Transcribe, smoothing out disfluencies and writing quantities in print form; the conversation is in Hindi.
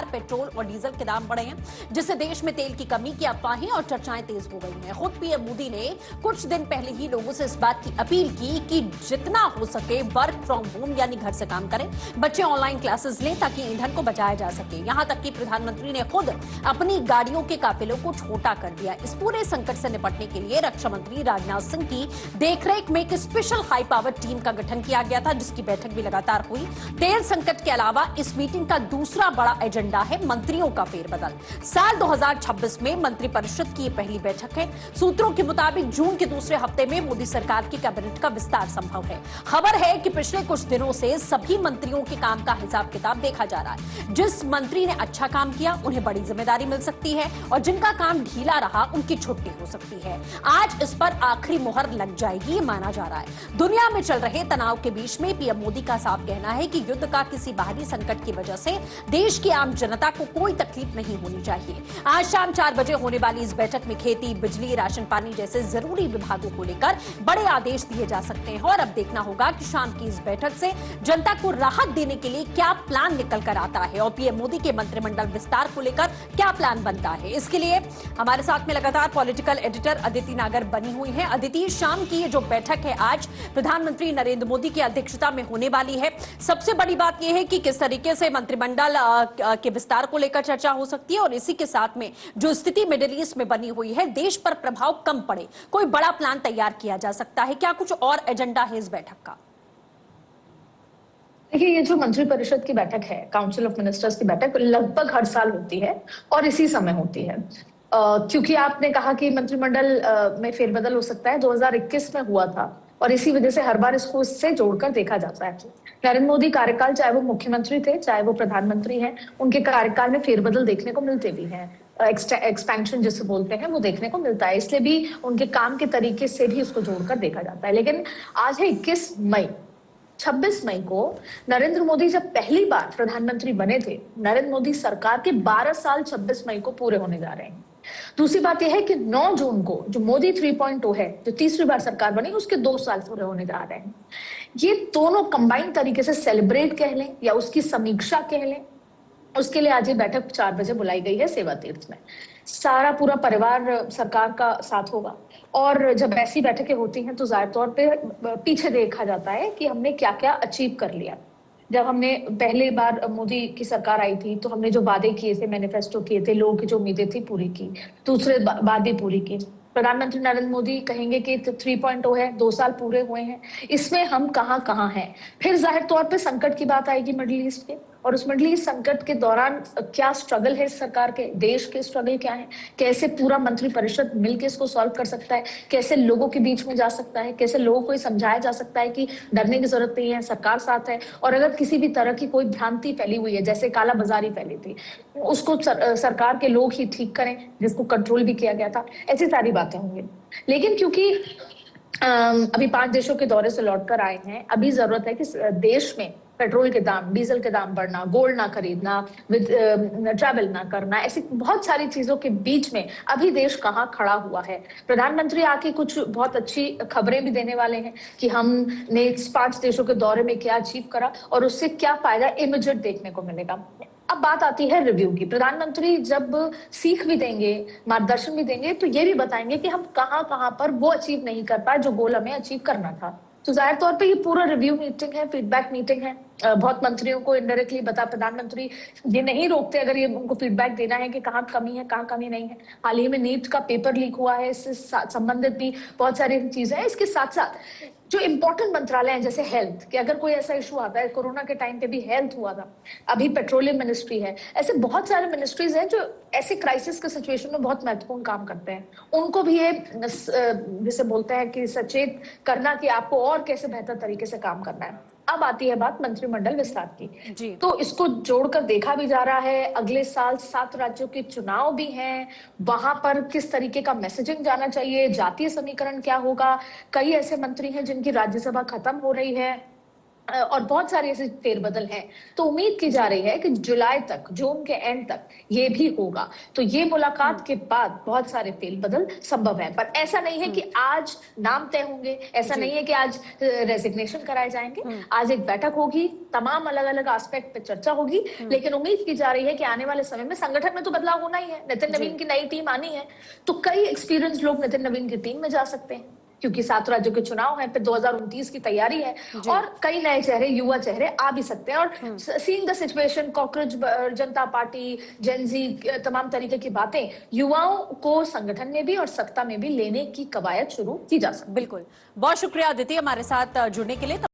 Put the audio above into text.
पेट्रोल और डीजल के दाम बढ़े हैं, जिससे देश में तेल की कमी की अफवाहें और चर्चाएं तेज हो गई हैं। खुद पीएम मोदी ने कुछ दिन पहले ही लोगों से इस बात की अपील की कि जितना हो सके वर्क फ्रॉम होम यानी घर से काम करें, बच्चे ऑनलाइन क्लासेस लें ताकि ईंधन को बचाया जा सके। यहां तक कि प्रधानमंत्री ने खुद अपनी गाड़ियों के काफिलों को छोटा कर दिया। इस पूरे संकट से निपटने के लिए रक्षा मंत्री राजनाथ सिंह की देखरेख में एक स्पेशल हाई पावर टीम का गठन किया गया था, जिसकी बैठक भी लगातार हुई। तेल संकट के अलावा इस मीटिंग का दूसरा बड़ा एजेंडा है मंत्रियों का फेरबदल। साल 2026 में मंत्रिपरिषद की पहली बैठक है। सूत्रों के मुताबिक जून के दूसरे हफ्ते में मोदी सरकार की कैबिनेट का विस्तार संभव है। खबर है कि पिछले कुछ दिनों से सभी मंत्रियों के काम का हिसाब किताब देखा जा रहा है। जिस मंत्री ने अच्छा काम किया उन्हें बड़ी जिम्मेदारी मिल सकती है और जिनका काम ढीला रहा उनकी छुट्टी हो सकती है। आज इस पर आखिरी मुहर लग जाएगी माना जा रहा है। दुनिया में चल रहे तनाव के बीच में पीएम मोदी का साफ कहना है कि युद्ध का किसी बाहरी संकट की वजह से देश की आम जनता को कोई तकलीफ नहीं होनी चाहिए। आज शाम 4 बजे होने वाली इस बैठक में खेती, बिजली, राशन पानी जैसे जरूरी विभागों को लेकर बड़े आदेश दिए जा सकते हैं और अब देखना होगा कि शाम की इस बैठक से जनता को राहत देने के लिए क्या प्लान निकल कर आता है और पीएम मोदी के मंत्रिमंडल विस्तार को लेकर क्या प्लान बनता है। इसके लिए हमारे साथ में लगातार पॉलिटिकल एडिटर अदिति नागर बनी हुई है। अदिति, शाम की ये जो बैठक है आज प्रधानमंत्री नरेंद्र मोदी की अध्यक्षता में होने वाली है। सबसे बड़ी बात यह है कि किस तरीके से मंत्रिमंडल के विस्तार को लेकर चर्चा हो सकती है और इसी के साथ में जो स्थिति मिडिल ईस्ट में बनी हुई है, देश पर प्रभाव कम पड़े, कोई बड़ा प्लान तैयार किया जा सकता है। क्या कुछ और एजेंडा है इस बैठक का? देखिए, ये जो मंत्रिपरिषद की बैठक है, काउंसिल ऑफ मिनिस्टर्स की बैठक लगभग हर साल होती है और इसी समय होती है। क्योंकि आपने कहा कि मंत्रिमंडल में फेरबदल हो सकता है, 2021 में हुआ था और इसी वजह से हर बार इसको इससे जोड़कर देखा जाता है। नरेंद्र मोदी कार्यकाल, चाहे वो मुख्यमंत्री थे चाहे वो प्रधानमंत्री हैं, उनके कार्यकाल में फेरबदल देखने को मिलते भी हैं। एक्सपेंशन जिसे बोलते हैं वो देखने को मिलता है, इसलिए भी उनके काम के तरीके से भी उसको जोड़कर देखा जाता है। लेकिन आज है 21 मई, 26 मई को नरेंद्र मोदी जब पहली बार प्रधानमंत्री बने थे, नरेंद्र मोदी सरकार के 12 साल 26 मई को पूरे होने जा रहे हैं। दूसरी बात यह है कि 9 जून को जो मोदी 3.0 है, जो तीसरी बार सरकार बनी, उसके 2 साल पूरे होने जा रहे हैं। ये दोनों कंबाइंड तरीके से सेलिब्रेट कह लें या उसकी समीक्षा कह लें, उसके लिए आज ये बैठक 4 बजे बुलाई गई है सेवा तीर्थ में। सारा पूरा परिवार सरकार का साथ होगा और जब ऐसी बैठकें होती हैं तो जाहिर तौर पे पीछे देखा जाता है कि हमने क्या क्या अचीव कर लिया। जब हमने पहली बार मोदी की सरकार आई थी तो हमने जो वादे किए थे, मैनिफेस्टो किए थे, लोगों की जो उम्मीदें थी पूरी की, दूसरे वादे पूरी की। प्रधानमंत्री नरेंद्र मोदी कहेंगे कि 3.0 है, 2 साल पूरे हुए हैं, इसमें हम कहाँ हैं। फिर जाहिर तौर पे संकट की बात आएगी मिडिल ईस्ट के, और उस मिडिल ईस्ट संकट के दौरान क्या स्ट्रगल है सरकार के, देश के स्ट्रगल क्या है, कैसे पूरा मंत्रिपरिषद मिलकर इसको सॉल्व कर सकता है, कैसे लोगों के बीच में जा सकता है, कैसे लोगों को समझाया जा सकता है कि डरने की जरूरत नहीं है, सरकार साथ है। और अगर किसी भी तरह की कोई भ्रांति फैली हुई है, जैसे काला बाजारी फैली थी, उसको सरकार के लोग ही ठीक करें, जिसको कंट्रोल भी किया गया था। ऐसी सारी बातें होंगी। लेकिन क्योंकि अभी 5 देशों के दौरे से लौटकर आए हैं, अभी जरूरत है कि देश में पेट्रोल के दाम, डीजल के दाम बढ़ना, गोल्ड ना खरीदना, ट्रैवल ना करना, ऐसी बहुत सारी चीजों के बीच में अभी देश कहाँ खड़ा हुआ है। प्रधानमंत्री आके कुछ बहुत अच्छी खबरें भी देने वाले हैं कि हमने 5 देशों के दौरे में क्या अचीव करा और उससे क्या फायदा इमीडिएट देखने को मिलेगा। अब बात आती है रिव्यू की। प्रधानमंत्री जब सीख भी देंगे, मार्गदर्शन भी देंगे, तो ये भी बताएंगे कि हम कहाँ पर वो अचीव नहीं कर पाए जो गोल हमें अचीव करना था। तो जाहिर तौर पे ये पूरा रिव्यू मीटिंग है, फीडबैक मीटिंग है। बहुत मंत्रियों को इनडायरेक्टली प्रधानमंत्री ये नहीं रोकते अगर ये उनको फीडबैक देना है कि कहाँ कमी है, कहाँ कमी नहीं है। हाल ही में नीट का पेपर लीक हुआ है, इससे संबंधित भी बहुत सारी चीजें हैं। इसके साथ साथ जो इंपॉर्टेंट मंत्रालय हैं, जैसे हेल्थ, कि अगर कोई ऐसा इशू आता है, कोरोना के टाइम पे भी हेल्थ हुआ था, अभी पेट्रोलियम मिनिस्ट्री है, ऐसे बहुत सारे मिनिस्ट्रीज हैं जो ऐसे क्राइसिस के सिचुएशन में बहुत महत्वपूर्ण काम करते हैं। उनको भी ये जिसे बोलते हैं कि सचेत करना कि आपको और कैसे बेहतर तरीके से काम करना है। अब आती है बात मंत्रिमंडल विस्तार की, तो इसको जोड़कर देखा भी जा रहा है। अगले साल 7 राज्यों के चुनाव भी हैं, वहां पर किस तरीके का मैसेजिंग जाना चाहिए, जातीय समीकरण क्या होगा। कई ऐसे मंत्री हैं जिनकी राज्यसभा खत्म हो रही है, और बहुत सारे ऐसे फेरबदल हैं। तो उम्मीद की जा रही है कि जुलाई तक, जून के एंड तक ये भी होगा। तो ये मुलाकात के बाद बहुत सारे फेरबदल संभव है, पर ऐसा नहीं है कि आज नाम तय होंगे, ऐसा नहीं है कि आज रेजिग्नेशन कराए जाएंगे। आज एक बैठक होगी, तमाम अलग अलग एस्पेक्ट पे चर्चा होगी, लेकिन उम्मीद की जा रही है कि आने वाले समय में संगठन में तो बदलाव होना ही है। नितिन नवीन की नई टीम आनी है, तो कई एक्सपीरियंस लोग नितिन नवीन की टीम में जा सकते हैं, क्योंकि 7 राज्यों के चुनाव है, फिर 2029 की तैयारी है, और कई नए चेहरे, युवा चेहरे आ भी सकते हैं। और seeing the situation, cockroach Janata party, Gen Z, तमाम तरीके की बातें, युवाओं को संगठन में भी और सत्ता में भी लेने की कवायद शुरू की जा सकती है। बिल्कुल, बहुत शुक्रिया अदिति हमारे साथ जुड़ने के लिए।